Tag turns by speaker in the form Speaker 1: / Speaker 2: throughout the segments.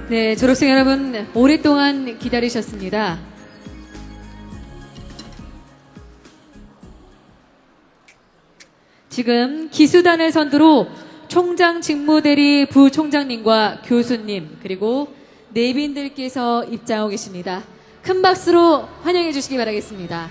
Speaker 1: 네, 졸업생 여러분 오랫동안 기다리셨습니다. 지금 기수단을 선두로 총장 직무대리 부총장님과 교수님 그리고 내빈들께서 입장하고 계십니다. 큰 박수로 환영해 주시기 바라겠습니다.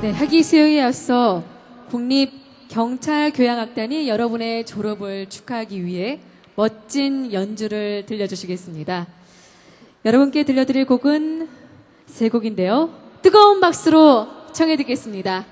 Speaker 1: 네, 학위 수여에 앞서 국립경찰교향악단이 여러분의 졸업을 축하하기 위해 멋진 연주를 들려주시겠습니다. 여러분께 들려드릴 곡은 세 곡인데요. 뜨거운 박수로 청해 듣겠습니다.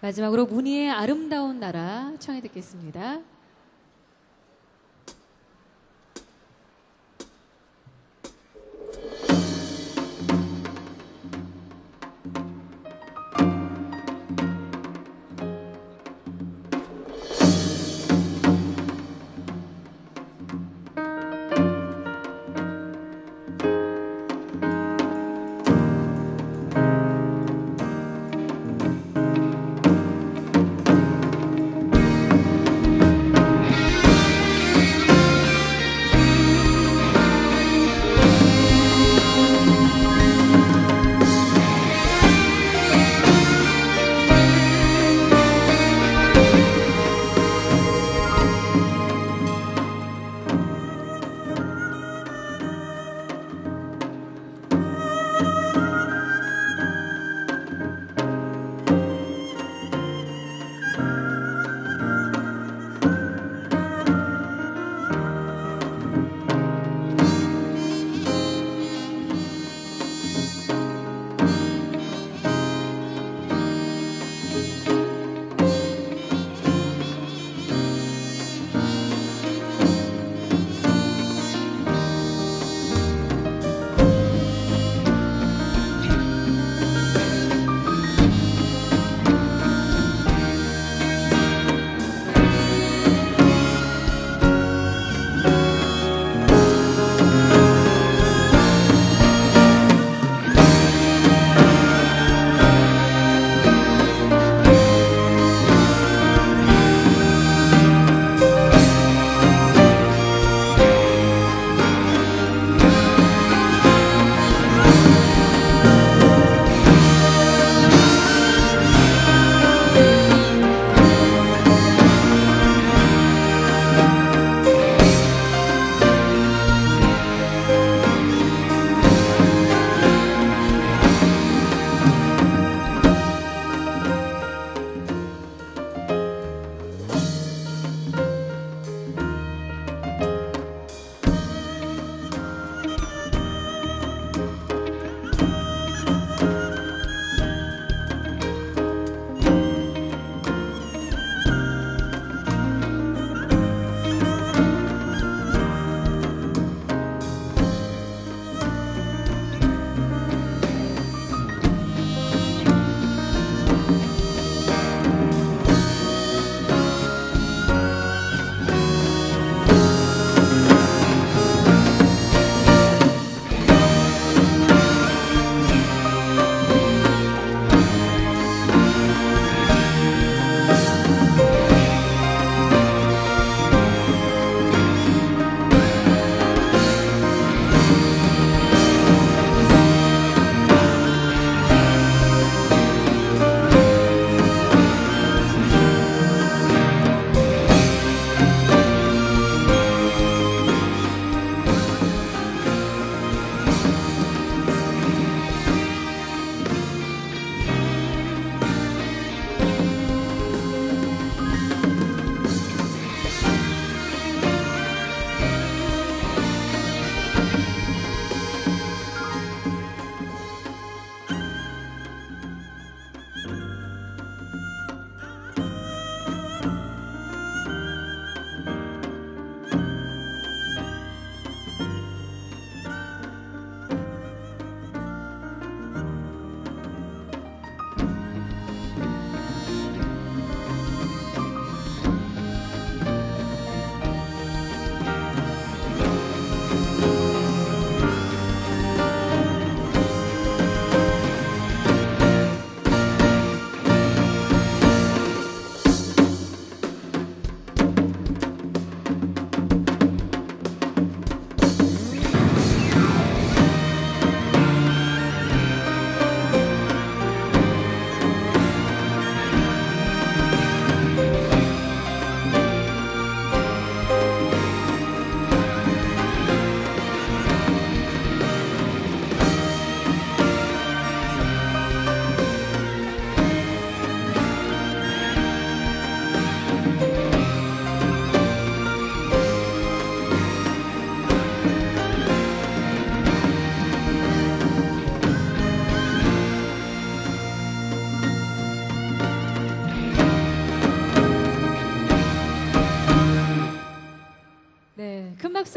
Speaker 1: 마지막으로 문희의 아름다운 나라 청해 듣겠습니다.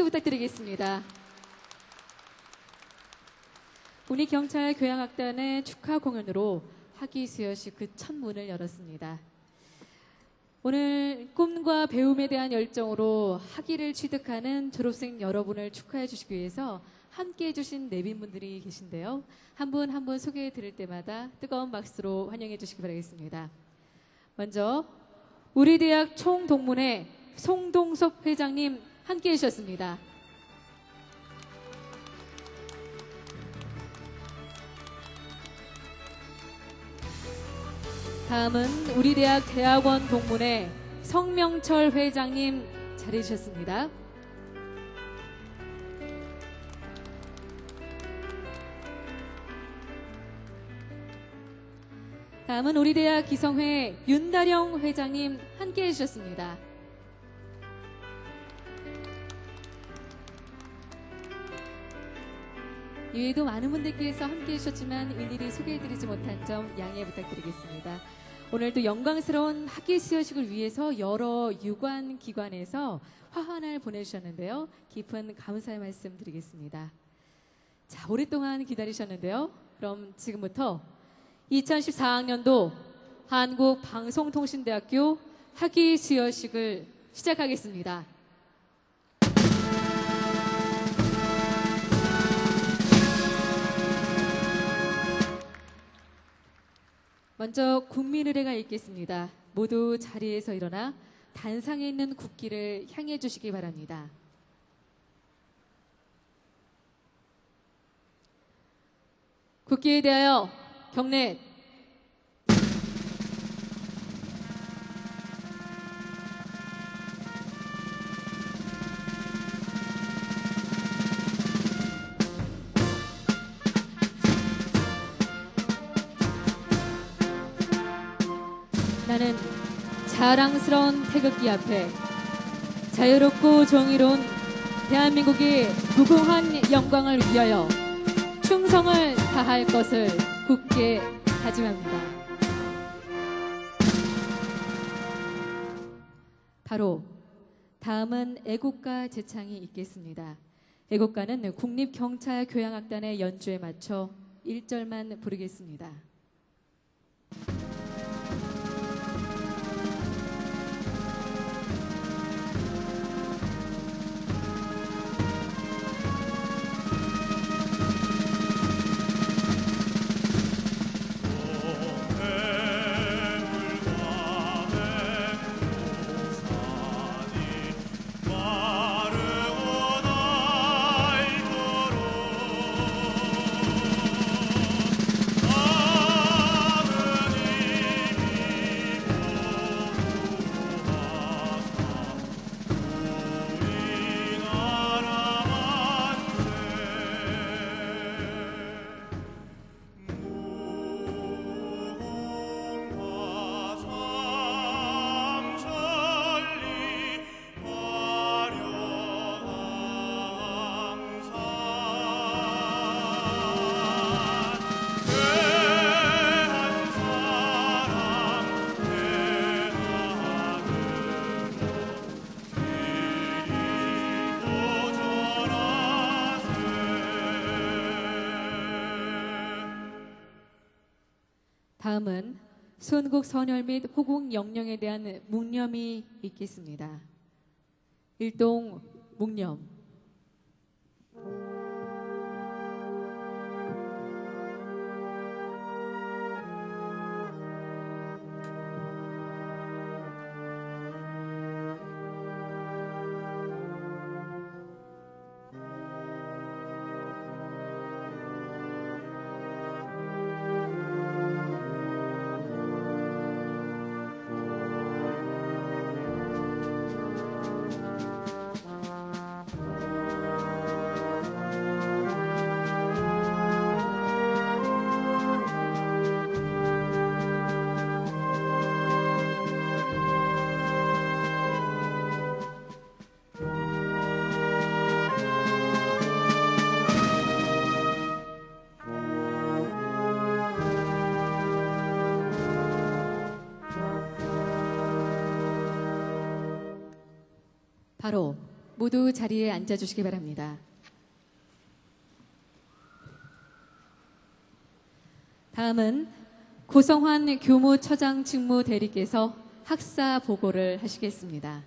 Speaker 1: 박수 부탁드리겠습니다. 국립경찰교향악단의 축하 공연으로 학위수여식 그 첫 문을 열었습니다. 오늘 꿈과 배움에 대한 열정으로 학위를 취득하는 졸업생 여러분을 축하해 주시기 위해서 함께해 주신 내빈분들이 계신데요. 한 분 한 분 소개해 드릴 때마다 뜨거운 박수로 환영해 주시기 바라겠습니다. 먼저 우리 대학 총동문회 송동섭 회장님 함께해 주셨습니다. 다음은 우리 대학 대학원 동문회 성명철 회장님 자리해 주셨습니다. 다음은 우리 대학 기성회 윤다령 회장님 함께해 주셨습니다. 이외에도 많은 분들께서 함께해 주셨지만 일일이 소개해드리지 못한 점 양해 부탁드리겠습니다. 오늘도 영광스러운 학위 수여식을 위해서 여러 유관 기관에서 화환을 보내주셨는데요. 깊은 감사의 말씀 드리겠습니다. 자, 오랫동안 기다리셨는데요. 그럼 지금부터 2014학년도 한국방송통신대학교 학위 수여식을 시작하겠습니다. 먼저 국민의례가 있겠습니다. 모두 자리에서 일어나 단상에 있는 국기를 향해 주시기 바랍니다. 국기에 대하여 경례. 나는 자랑스러운 태극기 앞에 자유롭고 정의로운 대한민국의 무궁한 영광을 위하여 충성을 다할 것을 굳게 다짐합니다. 바로 다음은 애국가 제창이 있겠습니다. 애국가는 국립경찰교향악단의 연주에 맞춰 1절만 부르겠습니다. 다음은 순국 선열 및 호국 영령에 대한 묵념이 있겠습니다. 일동 묵념. 바로 모두 자리에 앉아주시기 바랍니다. 다음은 고성환 교무처장 직무대리께서 학사 보고를 하시겠습니다.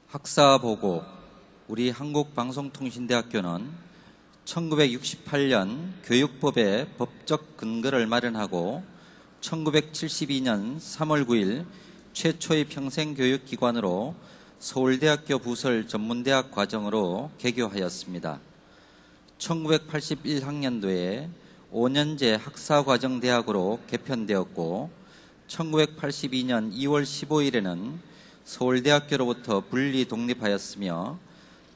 Speaker 2: 학사 보고. 우리 한국방송통신대학교는 1968년 교육법의 법적 근거를 마련하고 1972년 3월 9일 최초의 평생교육기관으로 서울대학교 부설 전문대학 과정으로 개교하였습니다. 1981학년도에 5년제 학사과정대학으로 개편되었고 1982년 2월 15일에는 서울대학교로부터 분리 독립하였으며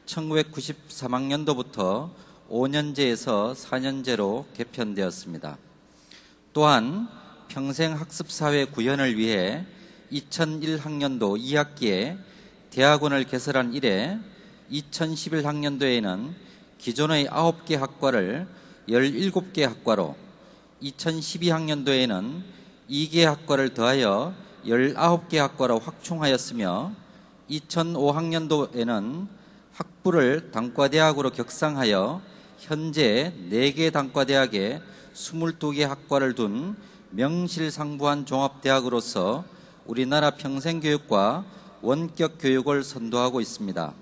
Speaker 2: 1993학년도부터 5년제에서 4년제로 개편되었습니다. 또한 평생학습사회 구현을 위해 2001학년도 2학기에 대학원을 개설한 이래 2011학년도에는 기존의 9개 학과를 17개 학과로, 2012학년도에는 2개 학과를 더하여 19개 학과로 확충하였으며 2005학년도에는 학부를 단과대학으로 격상하여 현재 4개 단과대학에 22개 학과를 둔 명실상부한 종합대학으로서 우리나라 평생교육과 원격교육을 선도하고 있습니다.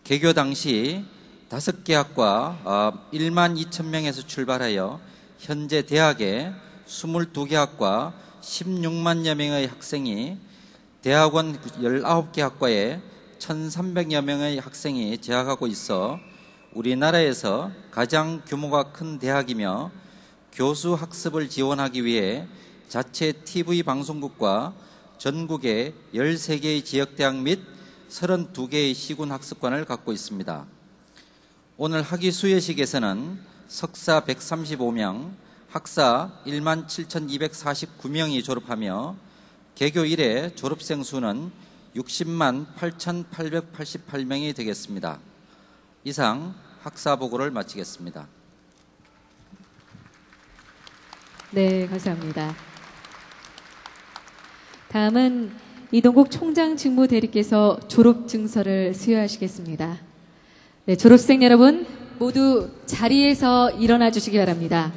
Speaker 2: 개교 당시 5개 학과 1만 2천 명에서 출발하여 현재 대학에 22개 학과 16만여 명의 학생이, 대학원 19개 학과에 1,300여 명의 학생이 재학하고 있어 우리나라에서 가장 규모가 큰 대학이며 교수 학습을 지원하기 위해 자체 TV 방송국과 전국에 13개의 지역대학 및 32개의 시군학습관을 갖고 있습니다. 오늘 학위 수여식에서는 석사 135명, 학사 17,249명이 졸업하며 개교 이래 졸업생 수는 60만 8,888명이 되겠습니다. 이상 학사 보고를 마치겠습니다.
Speaker 1: 네, 감사합니다. 다음은 이동국 총장 직무대리께서 졸업 증서를 수여하시겠습니다. 네, 졸업생 여러분 모두 자리에서 일어나 주시기 바랍니다.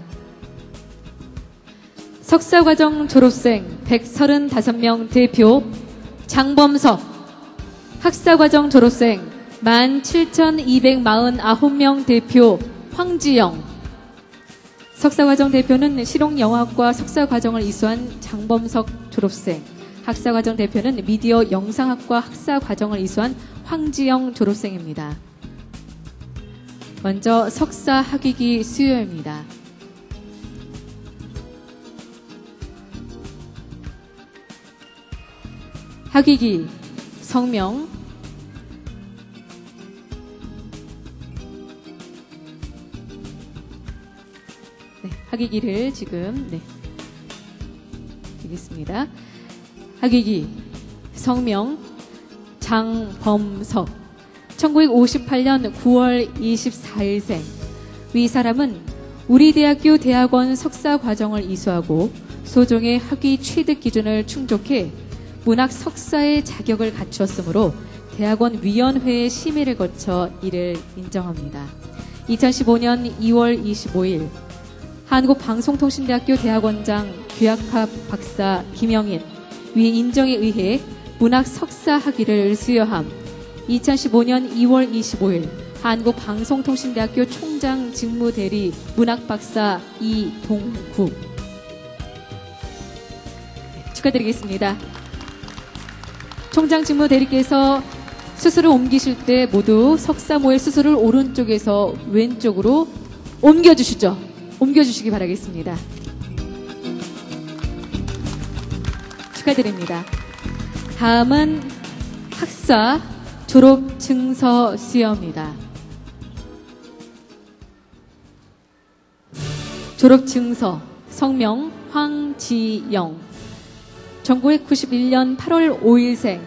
Speaker 1: 석사과정 졸업생 135명 대표 장범석, 학사과정 졸업생 17,249명 대표 황지영, 석사과정 대표는 실용영화학과 석사과정을 이수한 장범석 졸업생, 학사과정 대표는 미디어 영상학과 학사과정을 이수한 황지영 졸업생입니다. 먼저 석사 학위기 수여입니다. 학위기, 성명, 네, 학위기를 지금 드리겠습니다. 학위기, 성명, 장범석, 1958년 9월 24일생. 위 사람은 우리 대학교 대학원 석사 과정을 이수하고 소정의 학위 취득 기준을 충족해 문학 석사의 자격을 갖추었으므로 대학원 위원회의 심의를 거쳐 이를 인정합니다. 2015년 2월 25일 한국방송통신대학교 대학원장 귀학학 박사 김영인 위 인정에 의해 문학 석사 학위를 수여함. 2015년 2월 25일 한국방송통신대학교 총장 직무대리 문학박사 이동국. 축하드리겠습니다. 총장 직무대리께서 수술을 옮기실 때 모두 석사모의 수술을 오른쪽에서 왼쪽으로 옮겨주시죠. 옮겨주시기 바라겠습니다. 축하드립니다. 다음은 학사 졸업 증서 수여입니다. 졸업 증서, 성명 황지영, 1991년 8월 5일생,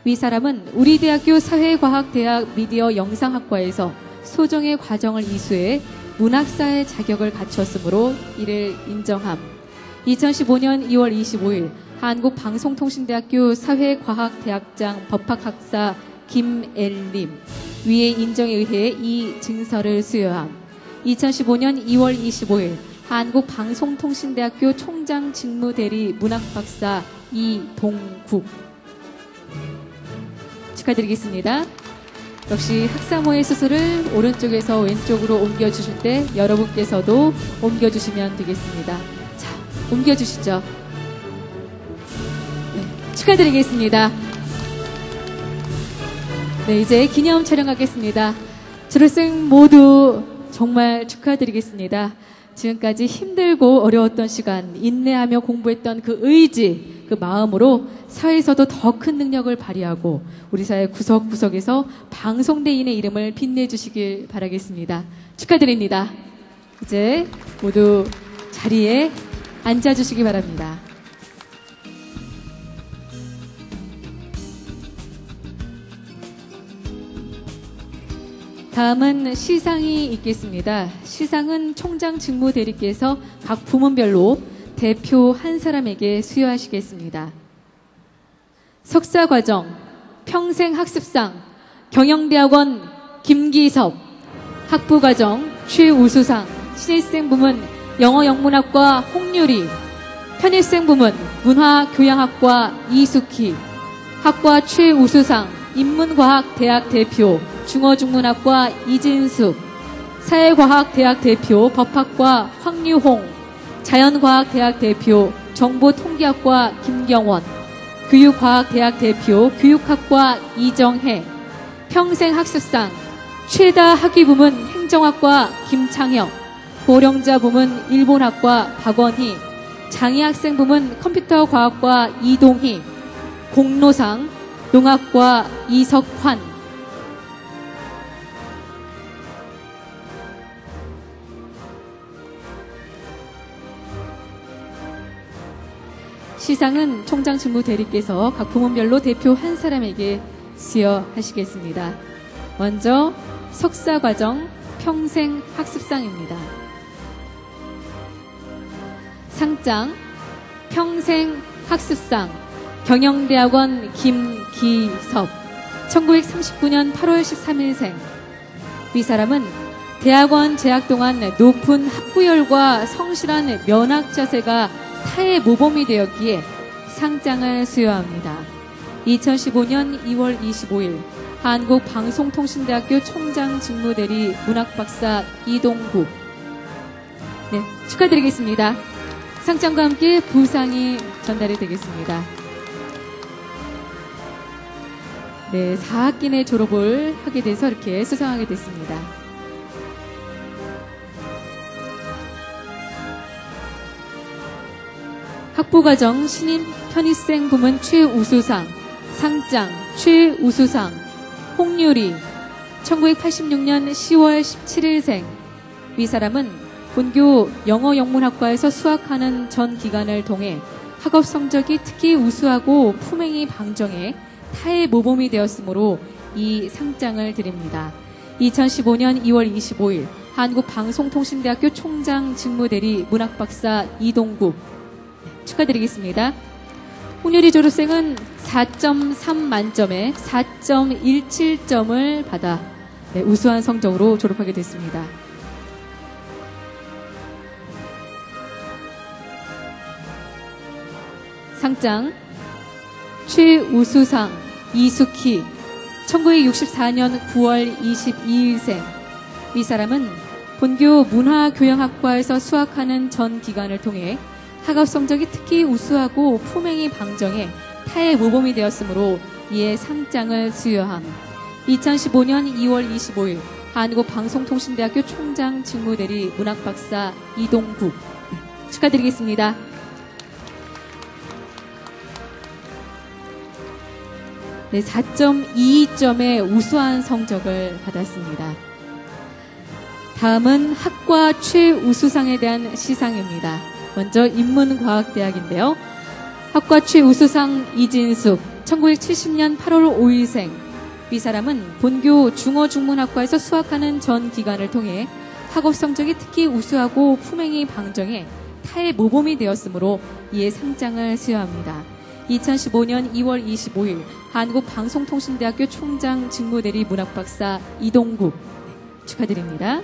Speaker 1: 위 사람은 우리 대학교 사회과학대학 미디어 영상학과에서 소정의 과정을 이수해 문학사의 자격을 갖췄으므로 이를 인정함. 2015년 2월 25일 한국방송통신대학교 사회과학대학장 법학학사 김엘님 위의 인정에 의해 이 증서를 수여함. 2015년 2월 25일 한국방송통신대학교 총장직무대리 문학박사 이동국 축하드리겠습니다. 역시 학사모의 수술을 오른쪽에서 왼쪽으로 옮겨주실 때 여러분께서도 옮겨주시면 되겠습니다. 자, 옮겨주시죠. 네, 축하드리겠습니다. 네, 이제 기념 촬영하겠습니다. 졸업생 모두 정말 축하드리겠습니다. 지금까지 힘들고 어려웠던 시간, 인내하며 공부했던 그 의지, 그 마음으로 사회에서도 더 큰 능력을 발휘하고 우리 사회 구석구석에서 방송대인의 이름을 빛내주시길 바라겠습니다. 축하드립니다. 이제 모두 자리에 앉아주시기 바랍니다. 다음은 시상이 있겠습니다. 시상은 총장 직무대리께서 각 부문별로 대표 한 사람에게 수여하시겠습니다. 석사과정, 평생학습상, 경영대학원 김기섭, 학부과정 최우수상, 신입생 부문 영어영문학과 홍유리, 편입생 부문 문화교양학과 이숙희, 학과 최우수상 인문과학대학 대표 중어중문학과 이진숙, 사회과학대학 대표 법학과 황유홍, 자연과학대학 대표 정보통계학과 김경원, 교육과학대학 대표 교육학과 이정혜, 평생학습상 최다 학위부문 행정학과 김창혁, 고령자 부문 일본학과 박원희, 장애학생 부문 컴퓨터과학과 이동희, 공로상 농학과 이석환. 시상은 총장 직무대리께서 각 부문별로 대표 한 사람에게 수여하시겠습니다. 먼저 석사과정 평생학습상입니다. 상장 평생학습상 경영대학원 김기섭 1939년 8월 13일생. 이 사람은 대학원 재학 동안 높은 학구열과 성실한 면학 자세가 타의 모범이 되었기에 상장을 수여합니다. 2015년 2월 25일 한국방송통신대학교 총장직무대리 문학박사 이동국. 네, 축하드리겠습니다. 상장과 함께 부상이 전달이 되겠습니다. 네, 4학기 내 졸업을 하게 돼서 이렇게 수상하게 됐습니다. 학부과정 신입 편입생 부문 최우수상, 상장 최우수상 홍유리 1986년 10월 17일생. 이 사람은 본교 영어영문학과에서 수학하는 전 기간을 통해 학업 성적이 특히 우수하고 품행이 방정해 타의 모범이 되었으므로 이 상장을 드립니다. 2015년 2월 25일 한국방송통신대학교 총장직무대리 문학박사 이동국. 축하드리겠습니다. 홍유리 졸업생은 4.3 만점에 4.17점을 받아 우수한 성적으로 졸업하게 됐습니다. 상장 최우수상 이숙희 1964년 9월 22일생. 이 사람은 본교 문화교양학과에서 수학하는 전 기간을 통해 학업 성적이 특히 우수하고 품행이 방정해 타의 모범이 되었으므로 이에 상장을 수여함. 2015년 2월 25일 한국방송통신대학교 총장직무대리 문학박사 이동국. 네, 축하드리겠습니다. 네, 4.22점의 우수한 성적을 받았습니다. 다음은 학과 최우수상에 대한 시상입니다. 먼저 인문과학대학인데요. 학과 최우수상 이진숙 1970년 8월 5일생. 이 사람은 본교 중어중문학과에서 수학하는 전 기간을 통해 학업 성적이 특히 우수하고 품행이 방정해 타의 모범이 되었으므로 이에 상장을 수여합니다. 2015년 2월 25일 한국방송통신대학교 총장 직무대리 문학박사 이동국. 네, 축하드립니다.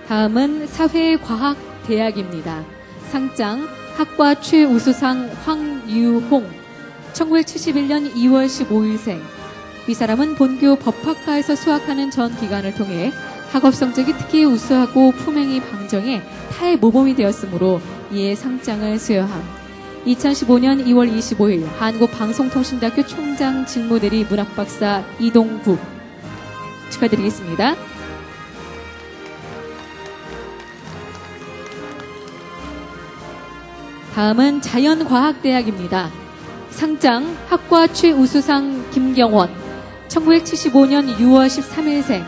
Speaker 1: 다음은 사회과학대학입니다. 상장 학과 최우수상 황유홍. 1971년 2월 15일생. 이 사람은 본교 법학과에서 수학하는 전 기간을 통해 학업 성적이 특히 우수하고 품행이 방정해 타의 모범이 되었으므로 이에 상장을 수여함. 2015년 2월 25일 한국방송통신대학교 총장 직무대리 문학박사 이동국. 축하드리겠습니다. 다음은 자연과학대학입니다. 상장 학과 최우수상 김경원. 1975년 6월 13일생.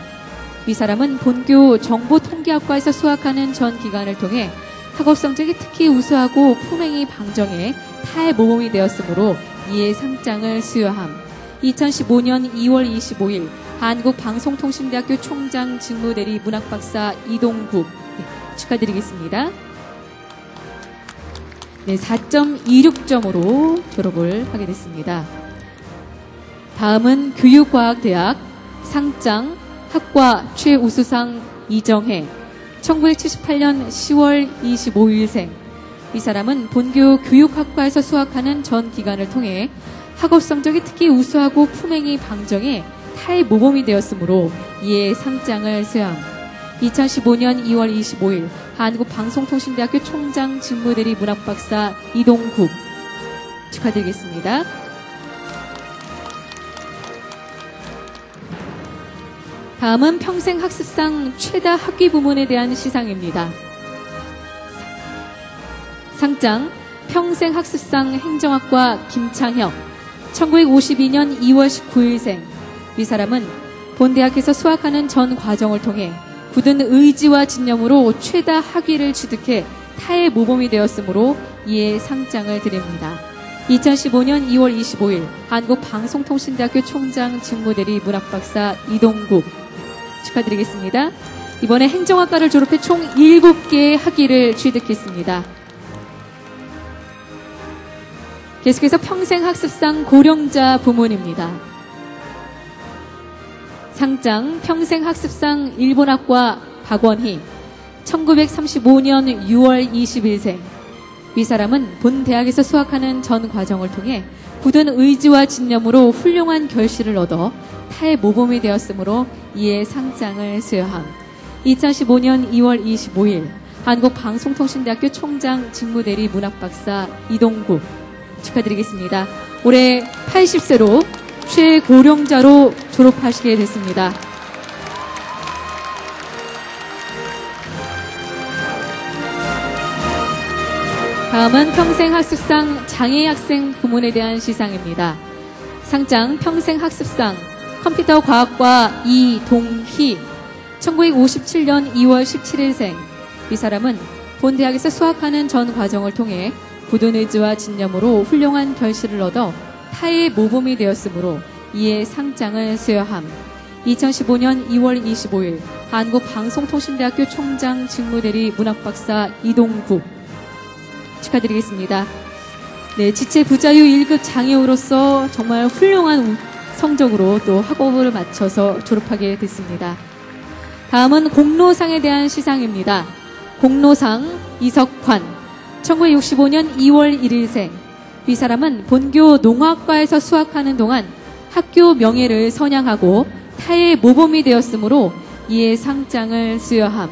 Speaker 1: 이 사람은 본교 정보통계학과에서 수학하는 전 기간을 통해 학업 성적이 특히 우수하고 품행이 방정해 타의 모범이 되었으므로 이에 상장을 수여함. 2015년 2월 25일 한국방송통신대학교 총장 직무대리 문학박사 이동국. 네, 축하드리겠습니다. 네, 4.26점으로 졸업을 하게 됐습니다. 다음은 교육과학대학 상장 학과 최우수상 이정혜. 1978년 10월 25일생. 이 사람은 본교 교육학과에서 수학하는 전 기간을 통해 학업 성적이 특히 우수하고 품행이 방정해 타의 모범이 되었으므로 이에 상장을 수여함. 2015년 2월 25일 한국방송통신대학교 총장 직무대리 문학박사 이동국. 축하드리겠습니다. 다음은 평생학습상 최다 학위 부문에 대한 시상입니다. 상장 평생학습상 행정학과 김창혁. 1952년 2월 19일생. 이 사람은 본 대학에서 수학하는 전 과정을 통해 굳은 의지와 진념으로 최다 학위를 취득해 타의 모범이 되었으므로 이에 상장을 드립니다. 2015년 2월 25일 한국방송통신대학교 총장 직무대리 문학박사 이동국. 축하드리겠습니다. 이번에 행정학과를 졸업해 총 7개의 학위를 취득했습니다. 계속해서 평생학습상 고령자 부문입니다. 상장 평생학습상 일본학과 박원희. 1935년 6월 20일생. 이 사람은 본 대학에서 수학하는 전 과정을 통해 굳은 의지와 진념으로 훌륭한 결실을 얻어 타의 모범이 되었으므로 이에 상장을 수여함. 2015년 2월 25일 한국방송통신대학교 총장 직무대리 문학박사 이동국. 축하드리겠습니다. 올해 80세로 최고령자로 졸업하시게 됐습니다. 다음은 평생학습상 장애학생 부문에 대한 시상입니다. 상장 평생학습상 컴퓨터과학과 이동희. 1957년 2월 17일생. 이 사람은 본 대학에서 수학하는 전 과정을 통해 굳은 의지와 진념으로 훌륭한 결실을 얻어 타의 모범이 되었으므로 이에 상장을 수여함. 2015년 2월 25일 한국방송통신대학교 총장 직무대리 문학박사 이동국. 축하드리겠습니다. 네, 지체 부자유 1급 장애우로서 정말 훌륭한 성적으로 또 학업을 마쳐서 졸업하게 됐습니다. 다음은 공로상에 대한 시상입니다. 공로상 이석환. 1965년 2월 1일생. 이 사람은 본교 농학과에서 수학하는 동안 학교 명예를 선양하고 타의 모범이 되었으므로 이에 상장을 수여함.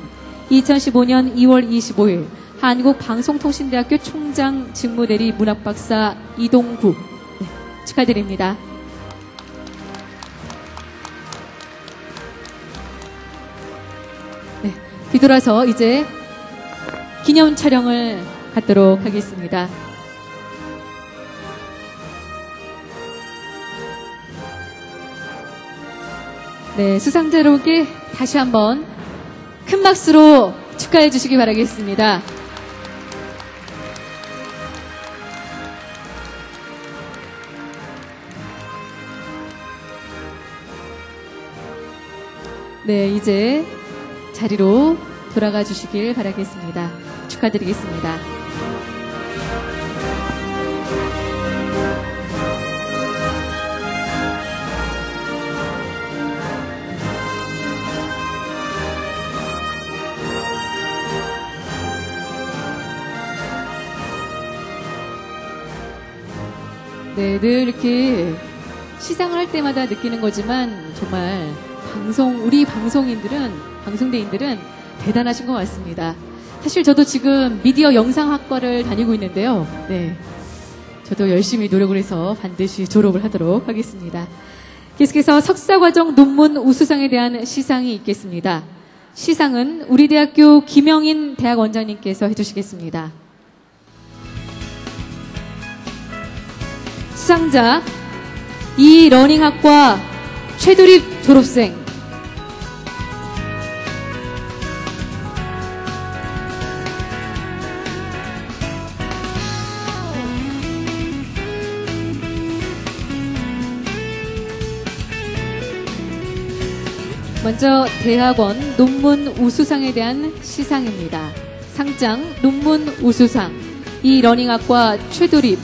Speaker 1: 2015년 2월 25일 한국방송통신대학교 총장 직무대리 문학박사 이동국. 네, 축하드립니다. 네, 뒤돌아서 이제 기념 촬영을 갖도록 하겠습니다. 네, 수상자 여러분께 다시 한번 큰 박수로 축하해 주시기 바라겠습니다. 네, 이제 자리로 돌아가 주시길 바라겠습니다. 축하드리겠습니다. 네, 늘 이렇게 시상을 할 때마다 느끼는 거지만 정말 우리 방송대인들은 대단하신 것 같습니다. 사실 저도 지금 미디어 영상학과를 다니고 있는데요. 네, 저도 열심히 노력을 해서 반드시 졸업을 하도록 하겠습니다. 계속해서 석사과정 논문 우수상에 대한 시상이 있겠습니다. 시상은 우리 대학교 김영인 대학원장님께서 해주시겠습니다. 수상자 이러닝학과 최두립 졸업생 먼저 대학원 논문 우수상에 대한 시상입니다. 상장 논문 우수상 이러닝학과 최두립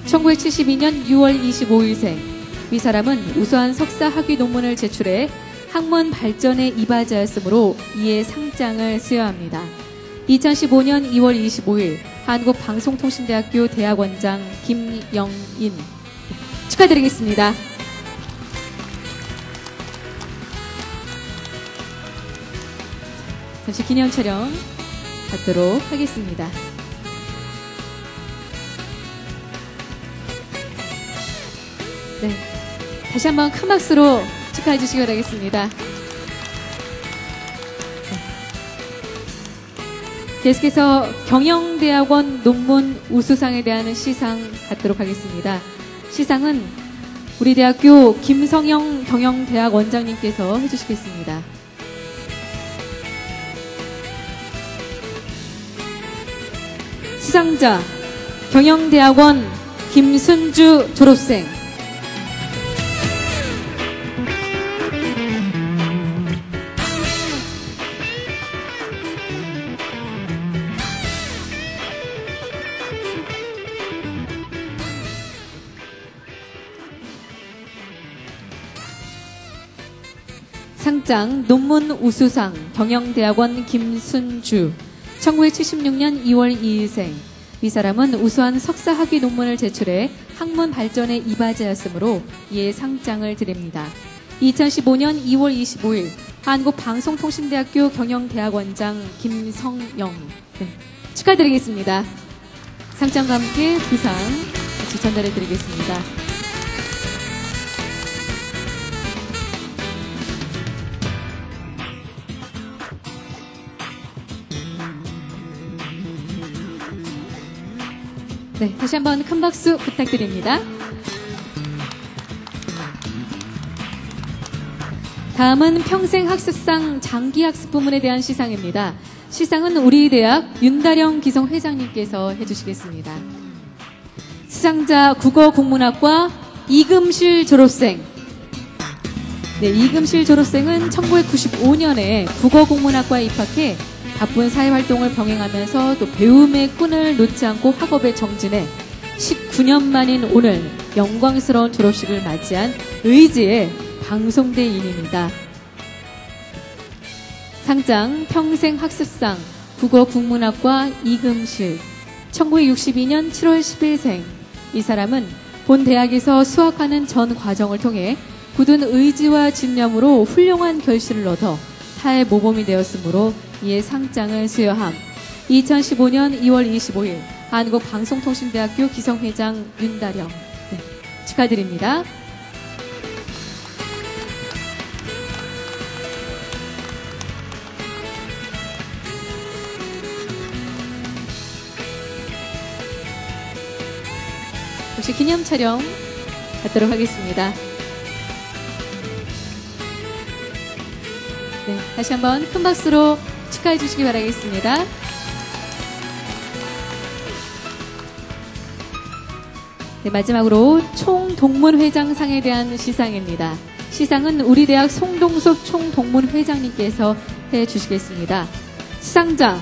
Speaker 1: 1972년 6월 25일생 이 사람은 우수한 석사 학위 논문을 제출해 학문 발전에 이바지하였으므로 이에 상장을 수여합니다. 2015년 2월 25일 한국방송통신대학교 대학원장 김영인 축하드리겠습니다. 잠시 기념 촬영 갖도록 하겠습니다. 네, 다시 한번 큰 박수로 축하해 주시기 바라겠습니다. 네. 계속해서 경영대학원 논문 우수상에 대한 시상 갖도록 하겠습니다. 시상은 우리 대학교 김성영 경영대학원장님께서 해주시겠습니다. 수상자 경영대학원 김순주 졸업생 상장 논문 우수상 경영대학원 김순주 1976년 2월 2일생 이 사람은 우수한 석사 학위 논문을 제출해 학문 발전에 이바지하였으므로 이에 상장을 드립니다. 2015년 2월 25일 한국방송통신대학교 경영대학원장 김성영 네, 축하드리겠습니다. 상장과 함께 부상 같이 전달해 드리겠습니다. 네, 다시 한번 큰 박수 부탁드립니다. 다음은 평생학습상 장기학습 부문에 대한 시상입니다. 시상은 우리 대학 윤다령 기성 회장님께서 해주시겠습니다. 수상자 국어국문학과 이금실 졸업생. 네, 이금실 졸업생은 1995년에 국어국문학과에 입학해 바쁜 사회활동을 병행하면서 또 배움의 끈을 놓지 않고 학업에 정진해 19년 만인 오늘 영광스러운 졸업식을 맞이한 의지의 방송대인입니다. 상장 평생학습상 국어국문학과 이금실 1962년 7월 10일생 이 사람은 본 대학에서 수학하는 전 과정을 통해 굳은 의지와 집념으로 훌륭한 결실을 얻어 타의 모범이 되었으므로 이에 상장을 수여함. 2015년 2월 25일 한국방송통신대학교 기성회장 윤다령 네, 축하드립니다. 역시 기념 촬영 갖도록 하겠습니다. 네, 다시 한번 큰 박수로 축하해 주시기 바라겠습니다. 네, 마지막으로 총동문회장상에 대한 시상입니다. 시상은 우리 대학 송동석 총동문회장님께서 해주시겠습니다. 시상자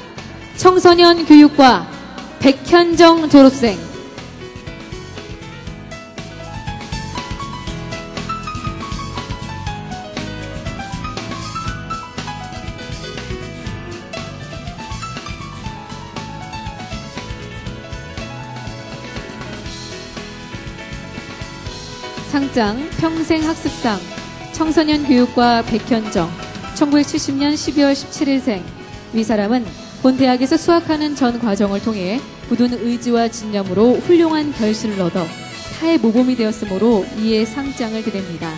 Speaker 1: 청소년 교육과 백현정 졸업생. 상장 평생학습상 청소년 교육과 백현정 1970년 12월 17일생. 위 사람은 본 대학에서 수학하는 전 과정을 통해 굳은 의지와 진념으로 훌륭한 결실을 얻어 타의 모범이 되었으므로 이에 상장을 드립니다.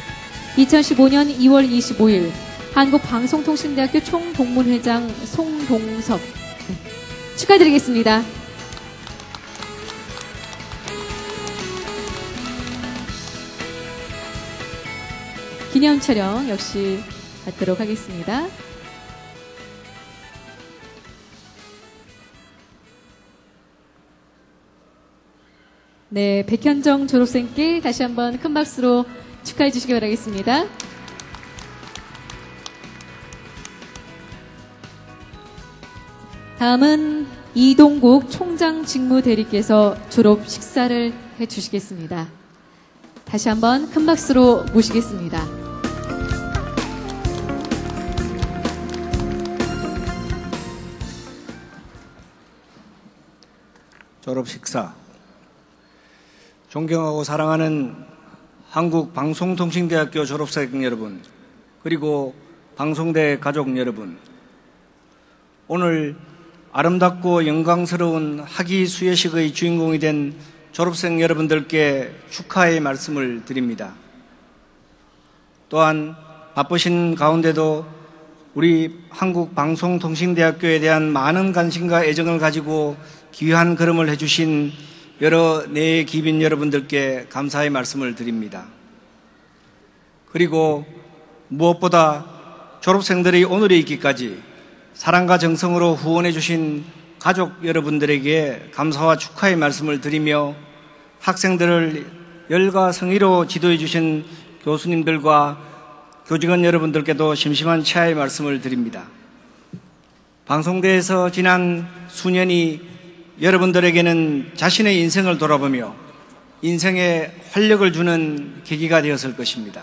Speaker 1: 2015년 2월 25일 한국방송통신대학교 총동문회장 송동섭. 축하드리겠습니다. 기념 촬영 역시 받도록 하겠습니다. 네, 백현정 졸업생께 다시 한번 큰 박수로 축하해 주시기 바라겠습니다. 다음은 이동국 총장 직무대리께서 졸업 식사를 해 주시겠습니다. 다시 한번 큰 박수로 모시겠습니다.
Speaker 3: 졸업 식사. 존경하고 사랑하는 한국방송통신대학교 졸업생 여러분, 그리고 방송대 가족 여러분, 오늘 아름답고 영광스러운 학위 수여식의 주인공이 된 졸업생 여러분들께 축하의 말씀을 드립니다. 또한 바쁘신 가운데도 우리 한국방송통신대학교에 대한 많은 관심과 애정을 가지고 귀한 걸음을 해주신 여러 내의 기빈 여러분들께 감사의 말씀을 드립니다. 그리고 무엇보다 졸업생들이 오늘에 있기까지 사랑과 정성으로 후원해 주신 가족 여러분들에게 감사와 축하의 말씀을 드리며, 학생들을 열과 성의로 지도해 주신 교수님들과 교직원 여러분들께도 심심한 치아의 말씀을 드립니다. 방송대에서 지난 수년이 여러분들에게는 자신의 인생을 돌아보며 인생에 활력을 주는 계기가 되었을 것입니다.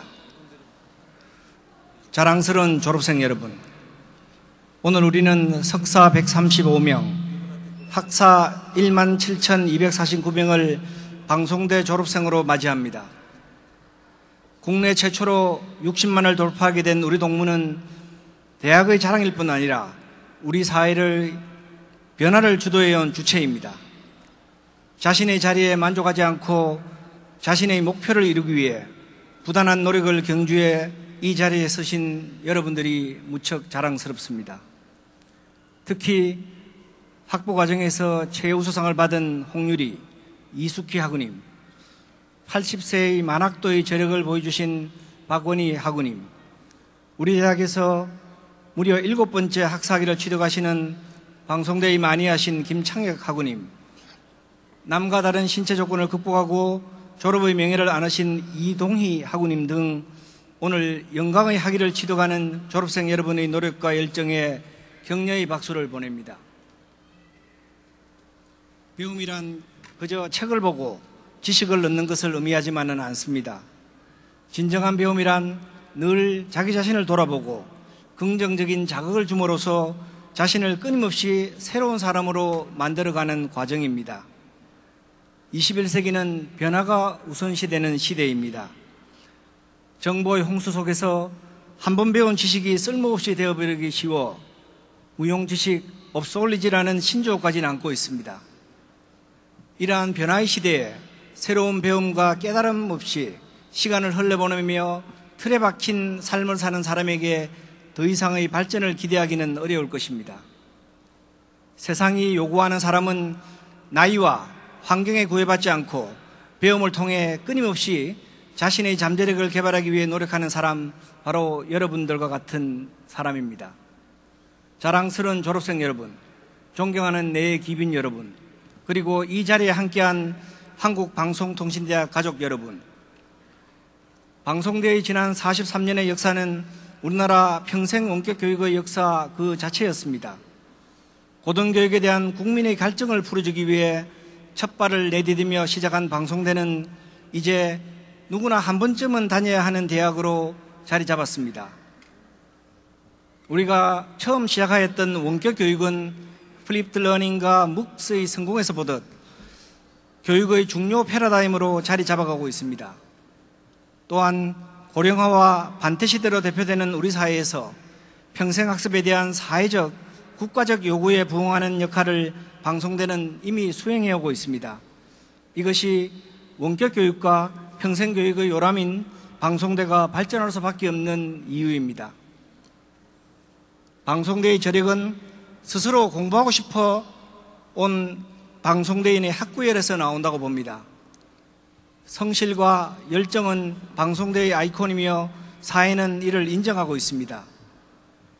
Speaker 3: 자랑스러운 졸업생 여러분, 오늘 우리는 석사 135명, 학사 17,249명을 방송대 졸업생으로 맞이합니다. 국내 최초로 60만을 돌파하게 된 우리 동문은 대학의 자랑일 뿐 아니라 우리 사회를 변화를 주도해온 주체입니다. 자신의 자리에 만족하지 않고 자신의 목표를 이루기 위해 부단한 노력을 경주해 이 자리에 서신 여러분들이 무척 자랑스럽습니다. 특히 학부 과정에서 최우수상을 받은 홍유리, 이숙희 학우님, 80세의 만학도의 저력을 보여주신 박원희 학우님, 우리 대학에서 무려 7번째 학사학위를 취득하시는 방송대의 마니아신 김창혁 학우님, 남과 다른 신체 조건을 극복하고 졸업의 명예를 안으신 이동희 학우님 등 오늘 영광의 학위를 취득하는 졸업생 여러분의 노력과 열정에 격려의 박수를 보냅니다. 배움이란 그저 책을 보고 지식을 얻는 것을 의미하지만은 않습니다. 진정한 배움이란 늘 자기 자신을 돌아보고 긍정적인 자극을 줌으로써 자신을 끊임없이 새로운 사람으로 만들어가는 과정입니다. 21세기는 변화가 우선시되는 시대입니다. 정보의 홍수 속에서 한 번 배운 지식이 쓸모없이 되어버리기 쉬워 무용지식, 없어올리지라는 신조어까지 남고 있습니다. 이러한 변화의 시대에 새로운 배움과 깨달음 없이 시간을 흘려보내며 틀에 박힌 삶을 사는 사람에게 더 이상의 발전을 기대하기는 어려울 것입니다. 세상이 요구하는 사람은 나이와 환경에 구애받지 않고 배움을 통해 끊임없이 자신의 잠재력을 개발하기 위해 노력하는 사람, 바로 여러분들과 같은 사람입니다. 자랑스러운 졸업생 여러분, 존경하는 내 기빈 여러분, 그리고 이 자리에 함께한 한국방송통신대학 가족 여러분, 방송대의 지난 43년의 역사는 우리나라 평생 원격교육의 역사 그 자체였습니다. 고등교육에 대한 국민의 갈증을 풀어주기 위해 첫 발을 내디디며 시작한 방송대는 이제 누구나 한 번쯤은 다녀야 하는 대학으로 자리 잡았습니다. 우리가 처음 시작하였던 원격교육은 플립드 러닝과 묵스의 성공에서 보듯 교육의 중요 패러다임으로 자리 잡아가고 있습니다. 또한 고령화와 반태시대로 대표되는 우리 사회에서 평생학습에 대한 사회적, 국가적 요구에 부응하는 역할을 방송대는 이미 수행해오고 있습니다. 이것이 원격교육과 평생교육의 요람인 방송대가 발전할 수밖에 없는 이유입니다. 방송대의 저력은 스스로 공부하고 싶어 온 방송대인의 학구열에서 나온다고 봅니다. 성실과 열정은 방송대의 아이콘이며 사회는 이를 인정하고 있습니다.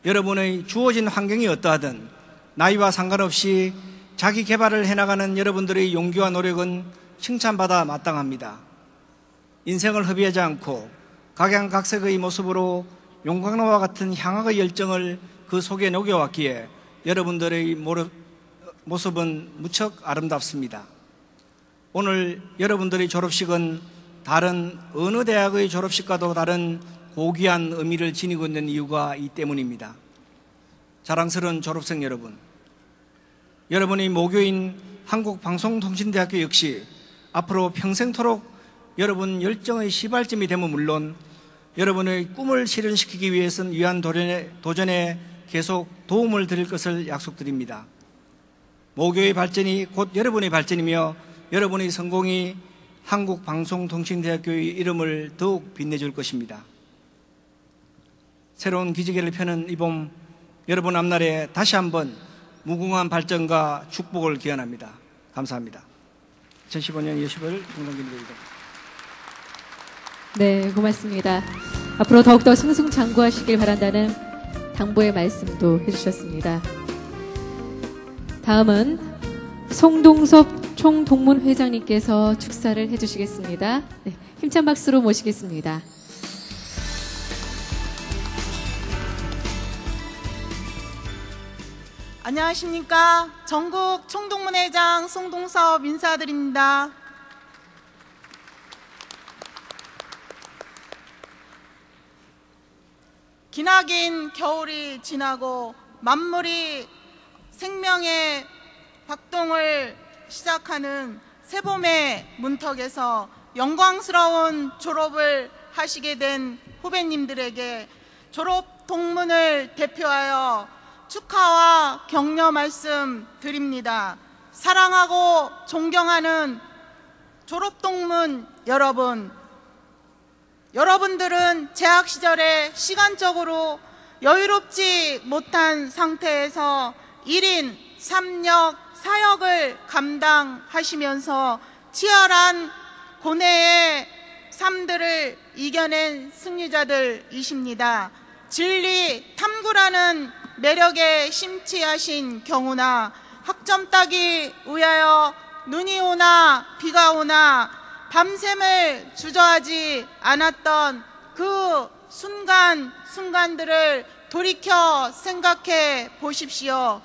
Speaker 3: 여러분의 주어진 환경이 어떠하든 나이와 상관없이 자기 개발을 해나가는 여러분들의 용기와 노력은 칭찬받아 마땅합니다. 인생을 허비하지 않고 각양각색의 모습으로 용광로와 같은 향학의 열정을 그 속에 녹여왔기에 여러분들의 모습은 무척 아름답습니다. 오늘 여러분들의 졸업식은 다른 어느 대학의 졸업식과도 다른 고귀한 의미를 지니고 있는 이유가 이 때문입니다. 자랑스러운 졸업생 여러분, 여러분의 모교인 한국방송통신대학교 역시 앞으로 평생토록 여러분 열정의 시발점이 되면 물론 여러분의 꿈을 실현시키기 위해서는 위한 도전에 계속 도움을 드릴 것을 약속드립니다. 모교의 발전이 곧 여러분의 발전이며 여러분의 성공이 한국방송통신대학교의 이름을 더욱 빛내줄 것입니다. 새로운 기지개를 펴는 이 봄, 여러분 앞날에 다시 한번 무궁한 발전과 축복을 기원합니다. 감사합니다. 2015년 20일 총동기입니다.
Speaker 1: 네, 고맙습니다. 앞으로 더욱더 승승장구하시길 바란다는 당부의 말씀도 해주셨습니다. 다음은 송동섭 총동문회장님께서 축사를 해주시겠습니다. 네, 힘찬 박수로 모시겠습니다.
Speaker 4: 안녕하십니까. 전국 총동문회장 송동섭 인사드립니다. 기나긴 겨울이 지나고 만물이 생명의 박동을 시작하는 새봄의 문턱에서 영광스러운 졸업을 하시게 된 후배님들에게 졸업 동문을 대표하여 축하와 격려 말씀 드립니다. 사랑하고 존경하는 졸업 동문 여러분, 여러분들은 재학 시절에 시간적으로 여유롭지 못한 상태에서 1인 3역, 4역을 감당하시면서 치열한 고뇌의 삶들을 이겨낸 승리자들이십니다. 진리 탐구라는 매력에 심취하신 경우나 학점 따기 위하여 눈이 오나 비가 오나 밤샘을 주저하지 않았던 그 순간들을 돌이켜 생각해 보십시오.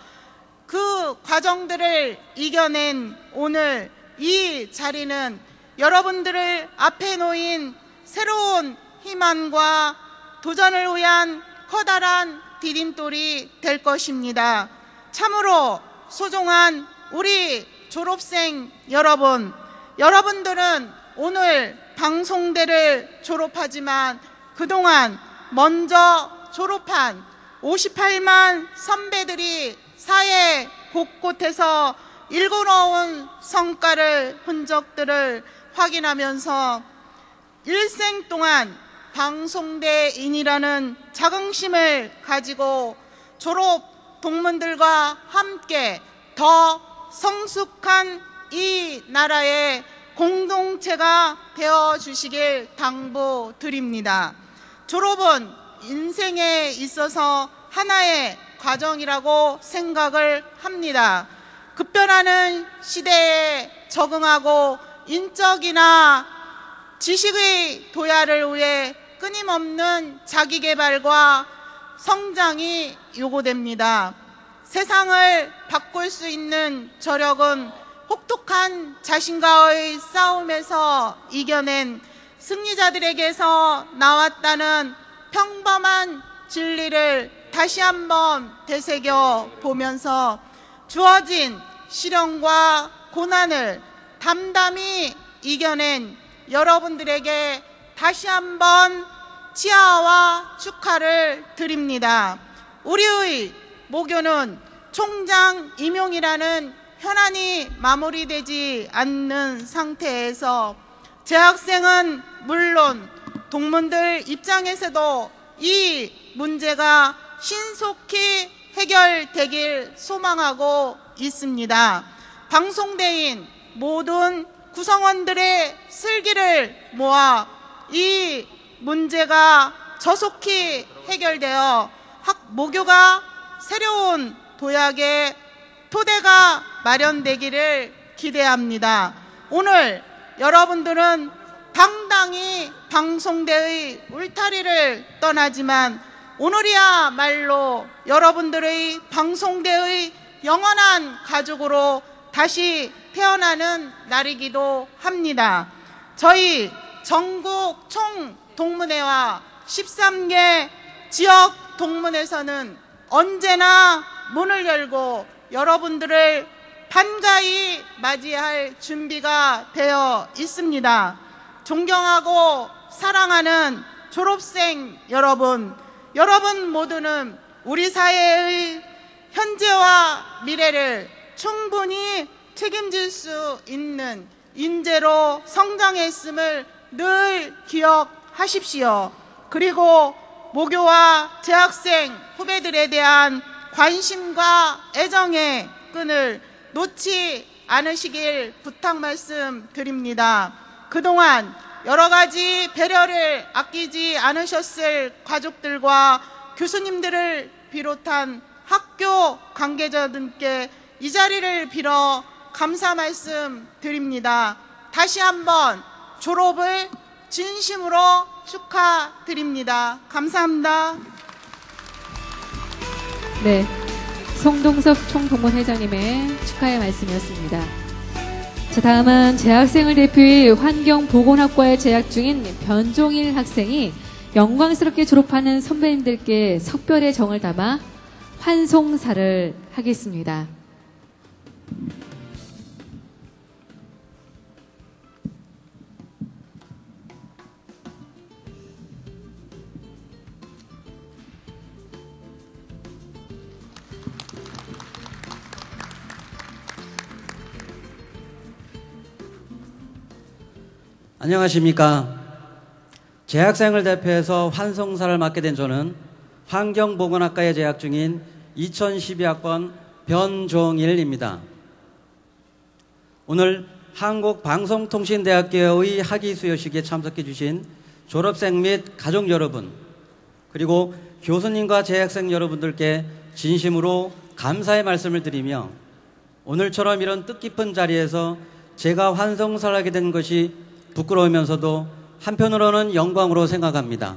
Speaker 4: 그 과정들을 이겨낸 오늘 이 자리는 여러분들을 앞에 놓인 새로운 희망과 도전을 위한 커다란 디딤돌이 될 것입니다. 참으로 소중한 우리 졸업생 여러분, 여러분들은 오늘 방송대를 졸업하지만 그동안 먼저 졸업한 58만 선배들이 사회 곳곳에서 일궈놓은 성과를, 흔적들을 확인하면서 일생 동안 방송대인이라는 자긍심을 가지고 졸업 동문들과 함께 더 성숙한 이 나라의 공동체가 되어주시길 당부드립니다. 졸업은 인생에 있어서 하나의 과정이라고 생각을 합니다. 급변하는 시대에 적응하고 인적이나 지식의 도야를 위해 끊임없는 자기개발과 성장이 요구됩니다. 세상을 바꿀 수 있는 저력은 혹독한 자신과의 싸움에서 이겨낸 승리자들에게서 나왔다는 평범한 진리를 다시 한번 되새겨 보면서 주어진 시련과 고난을 담담히 이겨낸 여러분들에게 다시 한번 치아와 축하를 드립니다. 우리의 모교는 총장 임용이라는 현안이 마무리되지 않는 상태에서 재학생은 물론 동문들 입장에서도 이 문제가 신속히 해결되길 소망하고 있습니다. 방송대인 모든 구성원들의 슬기를 모아 이 문제가 저속히 해결되어 모교가 새로운 도약의 토대가 마련되기를 기대합니다. 오늘 여러분들은 당당히 방송대의 울타리를 떠나지만 오늘이야말로 여러분들의 방송대의 영원한 가족으로 다시 태어나는 날이기도 합니다. 저희 전국 총 동문회와 13개 지역 동문회에서는 언제나 문을 열고 여러분들을 반가이 맞이할 준비가 되어 있습니다. 존경하고 사랑하는 졸업생 여러분, 여러분 모두는 우리 사회의 현재와 미래를 충분히 책임질 수 있는 인재로 성장했음을 늘 기억하십시오. 그리고 모교와 재학생 후배들에 대한 관심과 애정의 끈을 놓지 않으시길 부탁 말씀드립니다. 그동안 여러 가지 배려를 아끼지 않으셨을 가족들과 교수님들을 비롯한 학교 관계자들께 이 자리를 빌어 감사 말씀드립니다. 다시 한번 졸업을 진심으로 축하드립니다. 감사합니다.
Speaker 1: 네, 송동섭 총동문회장님의 축하의 말씀이었습니다. 자, 다음은 재학생을 대표해 환경보건학과에 재학 중인 변종일 학생이 영광스럽게 졸업하는 선배님들께 석별의 정을 담아 환송사를 하겠습니다.
Speaker 5: 안녕하십니까. 재학생을 대표해서 환송사를 맡게 된 저는 환경보건학과에 재학 중인 2012학번 변종일입니다. 오늘 한국방송통신대학교의 학위 수여식에 참석해 주신 졸업생 및 가족 여러분, 그리고 교수님과 재학생 여러분들께 진심으로 감사의 말씀을 드리며 오늘처럼 이런 뜻깊은 자리에서 제가 환송사를 하게 된 것이 부끄러우면서도 한편으로는 영광으로 생각합니다.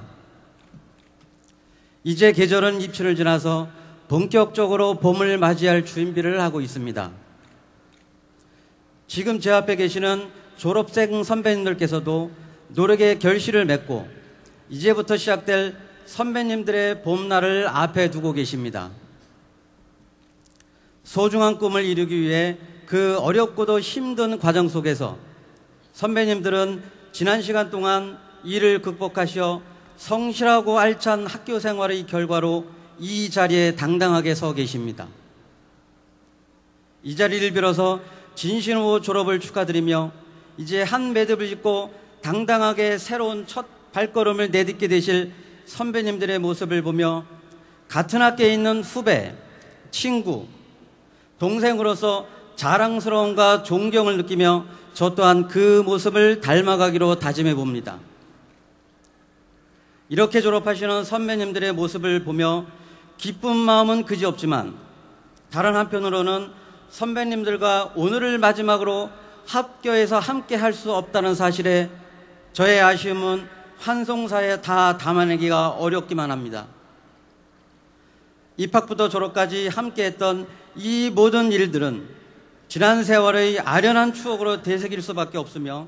Speaker 5: 이제 계절은 입춘을 지나서 본격적으로 봄을 맞이할 준비를 하고 있습니다. 지금 제 앞에 계시는 졸업생 선배님들께서도 노력의 결실을 맺고 이제부터 시작될 선배님들의 봄날을 앞에 두고 계십니다. 소중한 꿈을 이루기 위해 그 어렵고도 힘든 과정 속에서 선배님들은 지난 시간 동안 이를 극복하셔 성실하고 알찬 학교 생활의 결과로 이 자리에 당당하게 서 계십니다. 이 자리를 빌어서 진심으로 졸업을 축하드리며 이제 한 매듭을 짓고 당당하게 새로운 첫 발걸음을 내딛게 되실 선배님들의 모습을 보며 같은 학교에 있는 후배, 친구, 동생으로서 자랑스러움과 존경을 느끼며 저 또한 그 모습을 닮아가기로 다짐해 봅니다. 이렇게 졸업하시는 선배님들의 모습을 보며 기쁜 마음은 그지없지만 다른 한편으로는 선배님들과 오늘을 마지막으로 합교해서 함께 할 수 없다는 사실에 저의 아쉬움은 환송사에 다 담아내기가 어렵기만 합니다. 입학부터 졸업까지 함께했던 이 모든 일들은 지난 세월의 아련한 추억으로 되새길 수밖에 없으며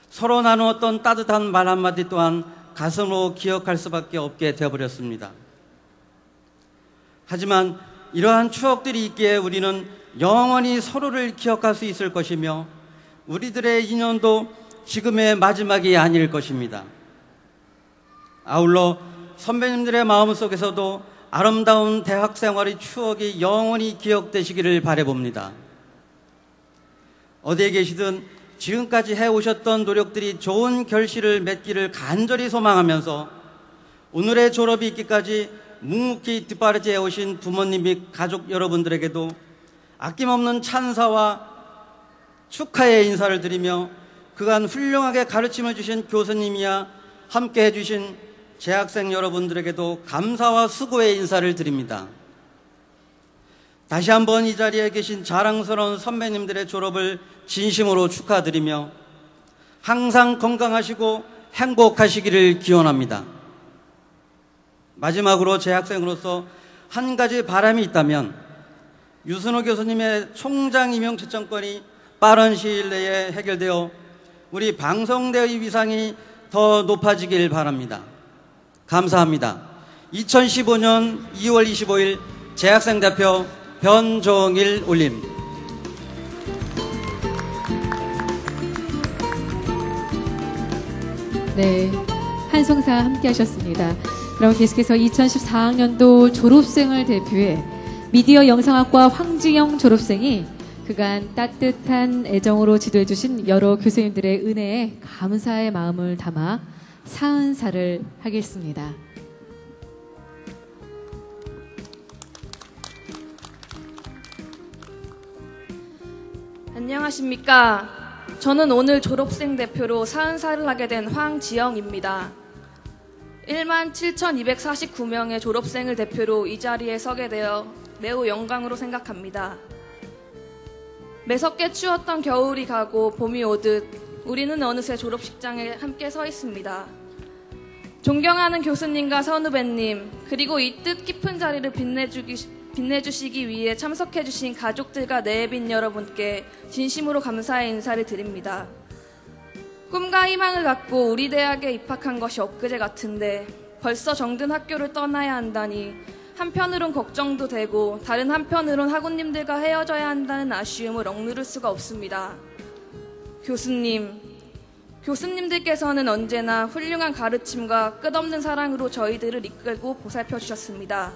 Speaker 5: 서로 나누었던 따뜻한 말 한마디 또한 가슴으로 기억할 수밖에 없게 되어버렸습니다. 하지만 이러한 추억들이 있기에 우리는 영원히 서로를 기억할 수 있을 것이며 우리들의 인연도 지금의 마지막이 아닐 것입니다. 아울러 선배님들의 마음속에서도 아름다운 대학생활의 추억이 영원히 기억되시기를 바라봅니다. 어디에 계시든 지금까지 해오셨던 노력들이 좋은 결실을 맺기를 간절히 소망하면서 오늘의 졸업이 있기까지 묵묵히 뒷바라지 해오신 부모님 및 가족 여러분들에게도 아낌없는 찬사와 축하의 인사를 드리며 그간 훌륭하게 가르침을 주신 교수님이야 함께 해주신 재학생 여러분들에게도 감사와 수고의 인사를 드립니다. 다시 한번 이 자리에 계신 자랑스러운 선배님들의 졸업을 진심으로 축하드리며 항상 건강하시고 행복하시기를 기원합니다. 마지막으로 재학생으로서 한 가지 바람이 있다면 유순호 교수님의 총장 임용 채점권이 빠른 시일 내에 해결되어 우리 방송대의 위상이 더 높아지길 바랍니다. 감사합니다. 2015년 2월 25일 재학생 대표 변종일 올림.
Speaker 1: 네, 한송사 함께 하셨습니다. 그럼 계속해서 2014학년도 졸업생을 대표해 미디어 영상학과 황지영 졸업생이 그간 따뜻한 애정으로 지도해 주신 여러 교수님들의 은혜에 감사의 마음을 담아 사은사를 하겠습니다.
Speaker 6: 안녕하십니까. 저는 오늘 졸업생 대표로 사은사를 하게 된 황지영입니다. 17,249명의 졸업생을 대표로 이 자리에 서게 되어 매우 영광으로 생각합니다. 매섭게 추웠던 겨울이 가고 봄이 오듯 우리는 어느새 졸업식장에 함께 서 있습니다. 존경하는 교수님과 선후배님, 그리고 이 뜻 깊은 자리를 빛내주시기 위해 참석해주신 가족들과 내빈 여러분께 진심으로 감사의 인사를 드립니다. 꿈과 희망을 갖고 우리 대학에 입학한 것이 엊그제 같은데 벌써 정든 학교를 떠나야 한다니 한편으론 걱정도 되고 다른 한편으론 학우님들과 헤어져야 한다는 아쉬움을 억누를 수가 없습니다. 교수님들께서는 언제나 훌륭한 가르침과 끝없는 사랑으로 저희들을 이끌고 보살펴 주셨습니다.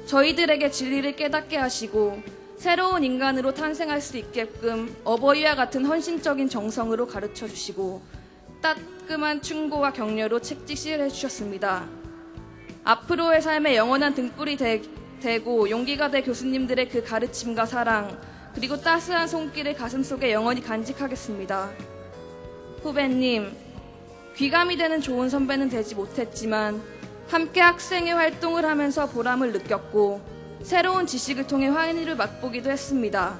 Speaker 6: 저희들에게 진리를 깨닫게 하시고 새로운 인간으로 탄생할 수 있게끔 어버이와 같은 헌신적인 정성으로 가르쳐 주시고 따끔한 충고와 격려로 책짓을 해주셨습니다. 앞으로의 삶에 영원한 등불이 되고 용기가 될 교수님들의 그 가르침과 사랑, 그리고 따스한 손길을 가슴속에 영원히 간직하겠습니다. 후배님, 귀감이 되는 좋은 선배는 되지 못했지만 함께 학생의 활동을 하면서 보람을 느꼈고 새로운 지식을 통해 환희를 맛보기도 했습니다.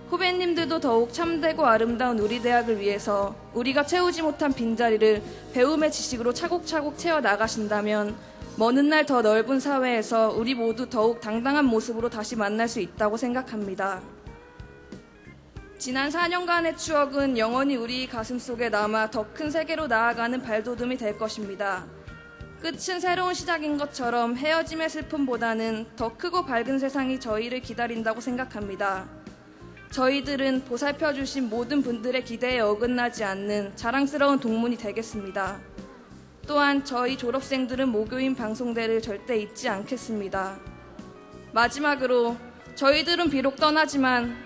Speaker 6: 후배님들도 더욱 참되고 아름다운 우리 대학을 위해서 우리가 채우지 못한 빈자리를 배움의 지식으로 차곡차곡 채워나가신다면 먼 날 더 넓은 사회에서 우리 모두 더욱 당당한 모습으로 다시 만날 수 있다고 생각합니다. 지난 4년간의 추억은 영원히 우리 가슴속에 남아 더 큰 세계로 나아가는 발돋움이 될 것입니다. 끝은 새로운 시작인 것처럼 헤어짐의 슬픔보다는 더 크고 밝은 세상이 저희를 기다린다고 생각합니다. 저희들은 보살펴주신 모든 분들의 기대에 어긋나지 않는 자랑스러운 동문이 되겠습니다. 또한 저희 졸업생들은 모교인 방송대를 절대 잊지 않겠습니다. 마지막으로 저희들은 비록 떠나지만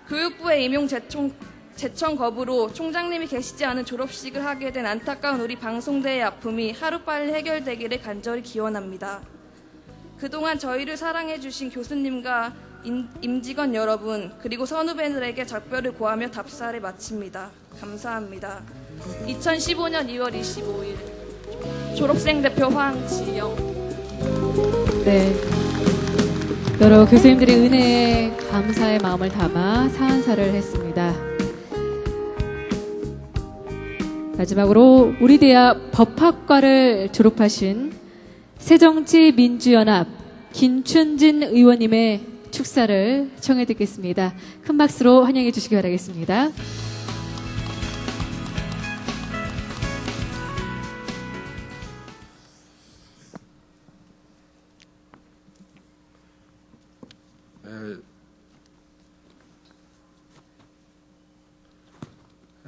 Speaker 6: 교육부의 임용 제청 거부로 총장님이 계시지 않은 졸업식을 하게 된 안타까운 우리 방송대의 아픔이 하루빨리 해결되기를 간절히 기원합니다. 그동안 저희를 사랑해주신 교수님과 임직원 여러분, 그리고 선후배들에게 작별을 고하며 답사를 마칩니다. 감사합니다. 2015년 2월 25일 졸업생 대표 황지영.
Speaker 1: 네. 여러 교수님들의 은혜에 감사의 마음을 담아 사안사를 했습니다. 마지막으로 우리 대학 법학과를 졸업하신 새정치민주연합 김춘진 의원님의 축사를 청해 듣겠습니다. 큰 박수로 환영해 주시기 바라겠습니다.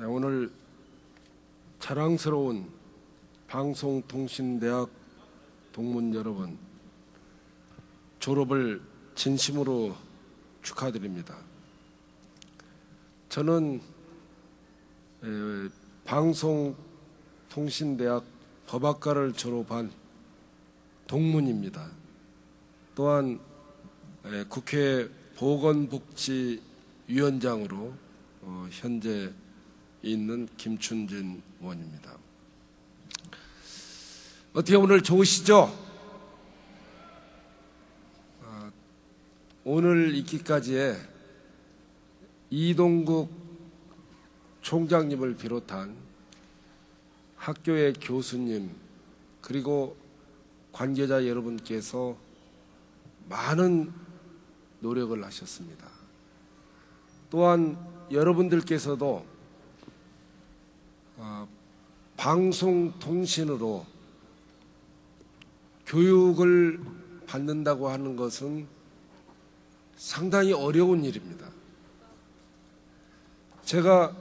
Speaker 7: 오늘 자랑스러운 방송통신대학 동문 여러분, 졸업을 진심으로 축하드립니다. 저는 방송통신대학 법학과를 졸업한 동문입니다. 또한 국회 보건복지위원장으로 현재 있는 김춘진 의원입니다. 어떻게 오늘 좋으시죠? 오늘 있기까지의 이동국 총장님을 비롯한 학교의 교수님 그리고 관계자 여러분께서 많은 노력을 하셨습니다. 또한 여러분들께서도 방송통신으로 교육을 받는다고 하는 것은 상당히 어려운 일입니다. 제가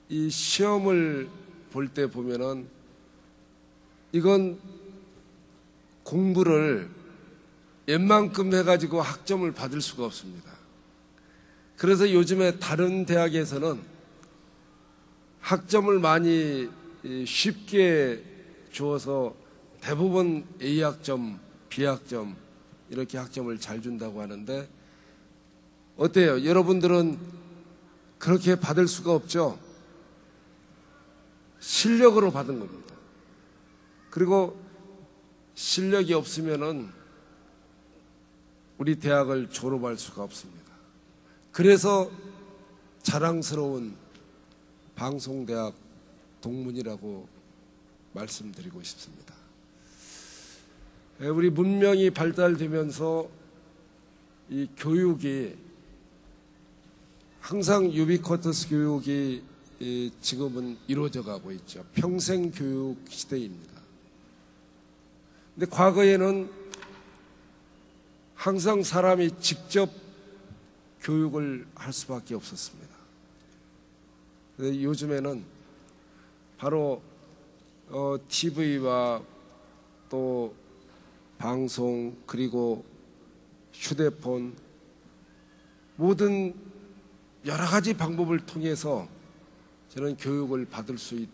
Speaker 7: 이 시험을 볼 때 보면은 이건 공부를 웬만큼 해가지고 학점을 받을 수가 없습니다. 그래서 요즘에 다른 대학에서는 학점을 많이 쉽게 주어서 대부분 A학점, B학점 이렇게 학점을 잘 준다고 하는데 어때요? 여러분들은 그렇게 받을 수가 없죠? 실력으로 받은 겁니다. 그리고 실력이 없으면은 우리 대학을 졸업할 수가 없습니다. 그래서 자랑스러운 방송대학 동문이라고 말씀드리고 싶습니다. 우리 문명이 발달되면서 이 교육이 항상 유비쿼터스 교육이 지금은 이루어져 가고 있죠. 평생 교육 시대입니다. 근데 과거에는 항상 사람이 직접 교육을 할 수밖에 없었습니다. 근데 요즘에는 바로 TV와 또 방송 그리고 휴대폰 모든 여러 가지 방법을 통해서 저는 교육을 받을 수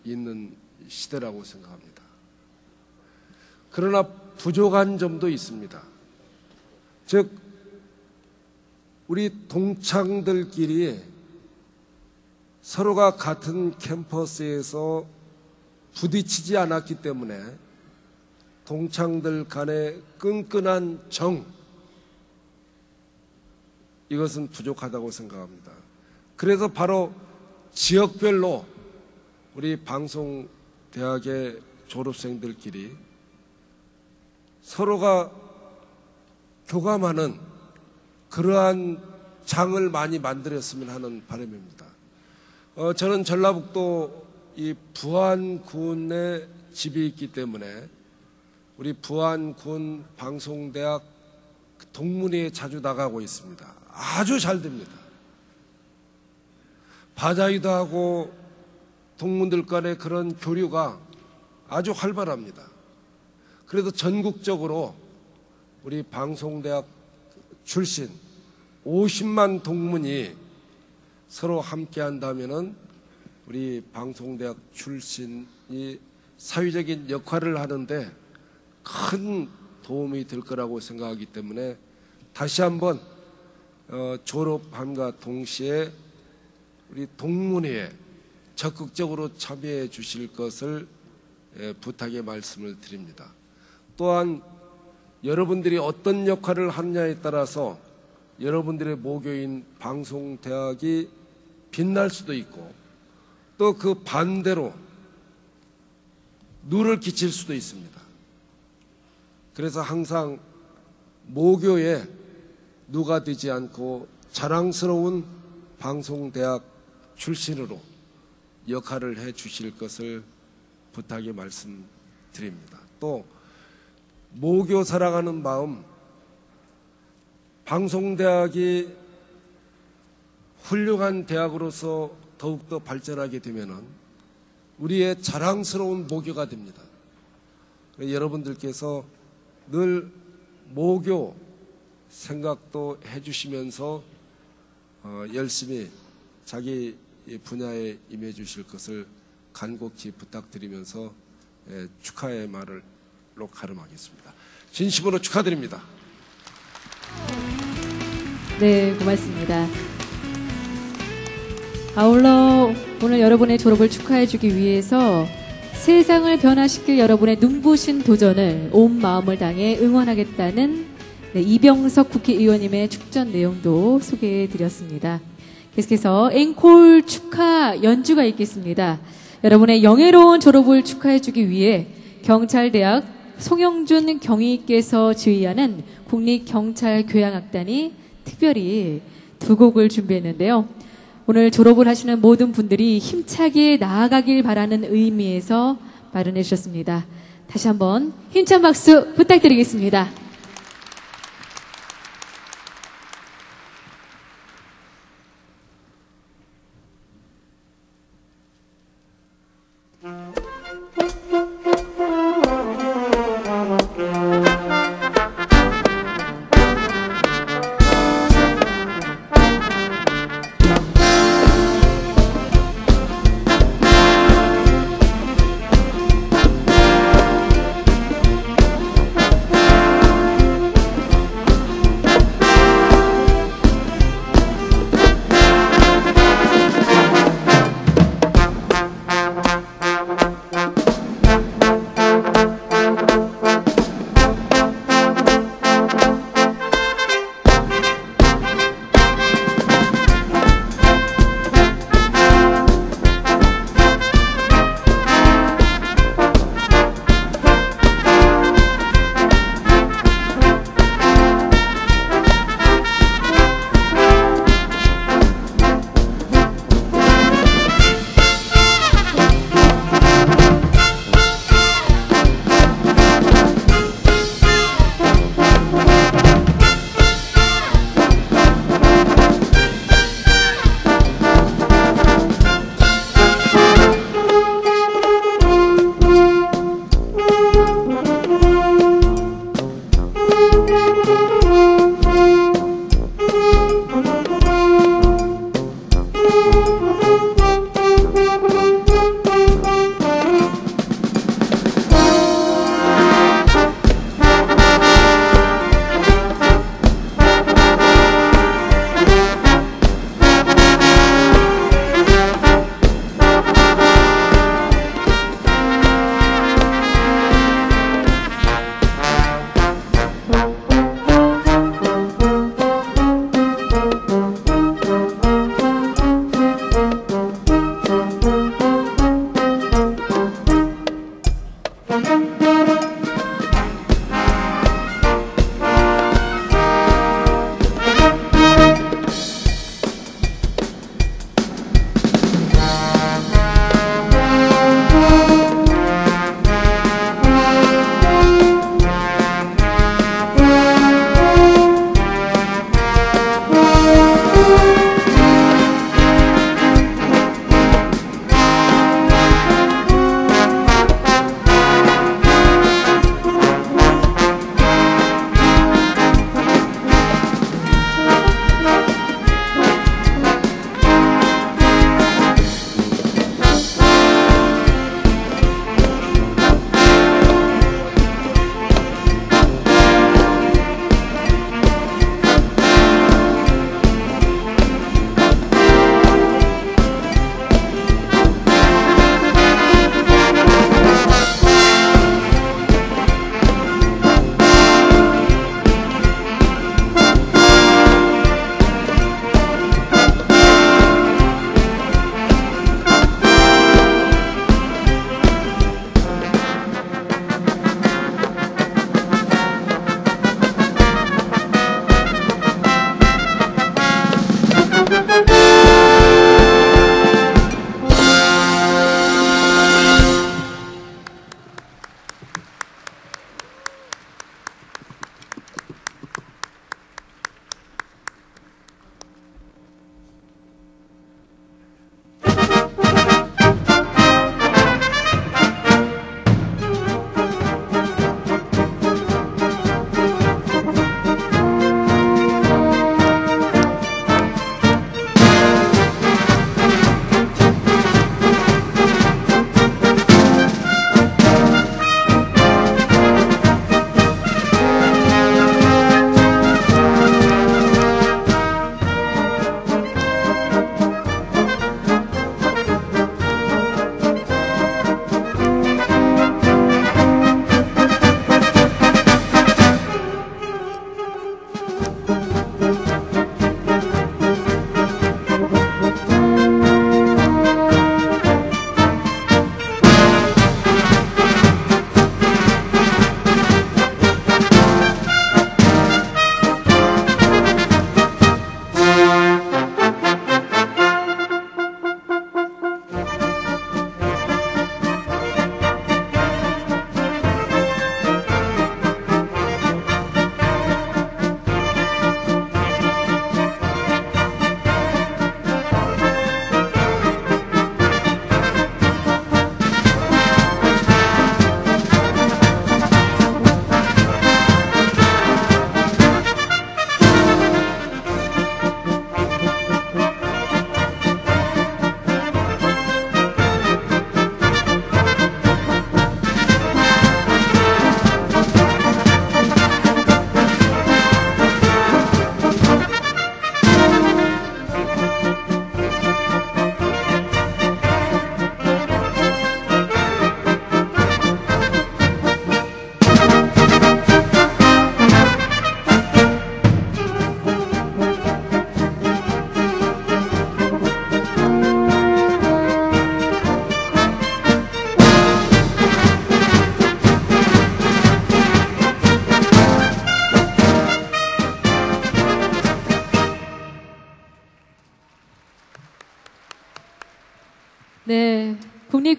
Speaker 7: 있는 시대라고 생각합니다. 그러나 부족한 점도 있습니다. 즉 우리 동창들끼리 서로가 같은 캠퍼스에서 부딪히지 않았기 때문에 동창들 간의 끈끈한 정, 이것은 부족하다고 생각합니다. 그래서 바로 지역별로 우리 방송대학의 졸업생들끼리 서로가 교감하는 그러한 장을 많이 만들었으면 하는 바람입니다. 저는 전라북도 이 부안군에 집이 있기 때문에 우리 부안군 방송대학 동문회에 자주 나가고 있습니다. 아주 잘 됩니다. 바자회도 하고 동문들 간의 그런 교류가 아주 활발합니다. 그래서 전국적으로 우리 방송대학 출신 50만 동문이 서로 함께 한다면은 우리 방송대학 출신이 사회적인 역할을 하는데 큰 도움이 될 거라고 생각하기 때문에 다시 한번 졸업함과 동시에 우리 동문회에 적극적으로 참여해 주실 것을 부탁의 말씀을 드립니다. 또한 여러분들이 어떤 역할을 하느냐에 따라서 여러분들의 모교인 방송대학이 빛날 수도 있고 또 그 반대로 누를 끼칠 수도 있습니다. 그래서 항상 모교에 누가 되지 않고 자랑스러운 방송대학 출신으로 역할을 해 주실 것을 부탁의 말씀드립니다. 또 모교 사랑하는 마음, 방송대학이 훌륭한 대학으로서 더욱더 발전하게 되면은 우리의 자랑스러운 모교가 됩니다. 여러분들께서 늘 모교 생각도 해주시면서 열심히 자기 분야에 임해 주실 것을 간곡히 부탁드리면서 축하의 말로 가름하겠습니다. 진심으로 축하드립니다.
Speaker 1: 네, 고맙습니다. 아울러 오늘 여러분의 졸업을 축하해주기 위해서 세상을 변화시킬 여러분의 눈부신 도전을 온 마음을 다해 응원하겠다는 이병석 국회의원님의 축전 내용도 소개해드렸습니다. 계속해서 앵콜 축하 연주가 있겠습니다. 여러분의 영예로운 졸업을 축하해주기 위해 경찰대학 송영준 경위께서 지휘하는 국립경찰교향악단이 특별히 두 곡을 준비했는데요. 오늘 졸업을 하시는 모든 분들이 힘차게 나아가길 바라는 의미에서 마련해 주셨습니다. 다시 한번 힘찬 박수 부탁드리겠습니다.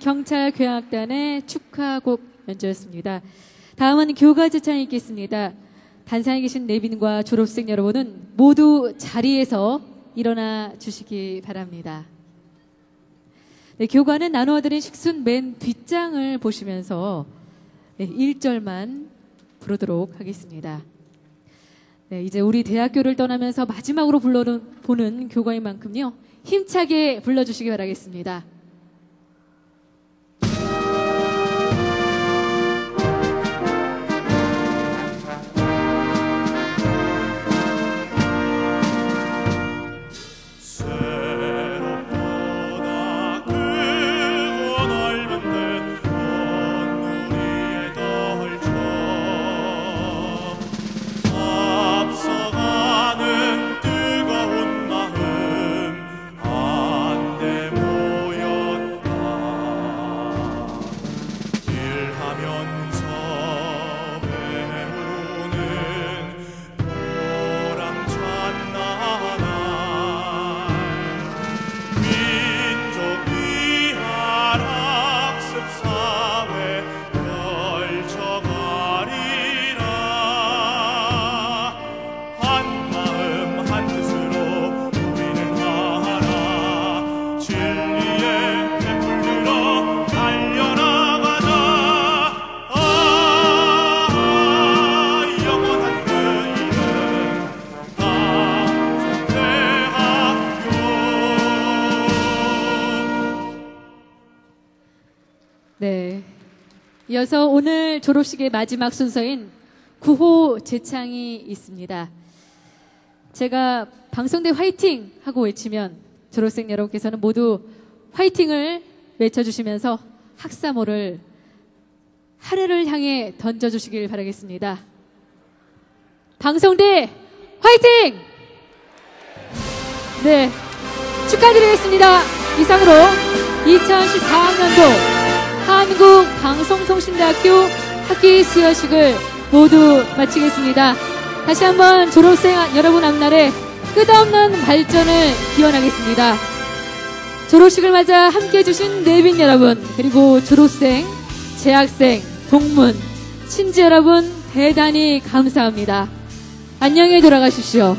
Speaker 1: 경찰교향악단의 축하곡 연주였습니다. 다음은 교가제창이 있겠습니다. 단상에 계신 내빈과 졸업생 여러분은 모두 자리에서 일어나 주시기 바랍니다. 네, 교가는 나누어드린 식순 맨 뒷장을 보시면서 1절만 부르도록 하겠습니다. 네, 이제 우리 대학교를 떠나면서 마지막으로 보는 교가인 만큼요, 힘차게 불러주시기 바라겠습니다. 네, 이어서 오늘 졸업식의 마지막 순서인 구호 제창이 있습니다. 제가 방송대 화이팅! 하고 외치면 졸업생 여러분께서는 모두 화이팅을 외쳐주시면서 학사모를 하늘을 향해 던져주시길 바라겠습니다. 방송대 화이팅! 네, 축하드리겠습니다. 이상으로 2014학년도 한국방송통신대학교 학기 수여식을 모두 마치겠습니다. 다시 한번 졸업생 여러분 앞날에 끝없는 발전을 기원하겠습니다. 졸업식을 맞아 함께 해주신 내빈 여러분, 그리고 졸업생, 재학생, 동문, 친지 여러분 대단히 감사합니다. 안녕히 돌아가십시오.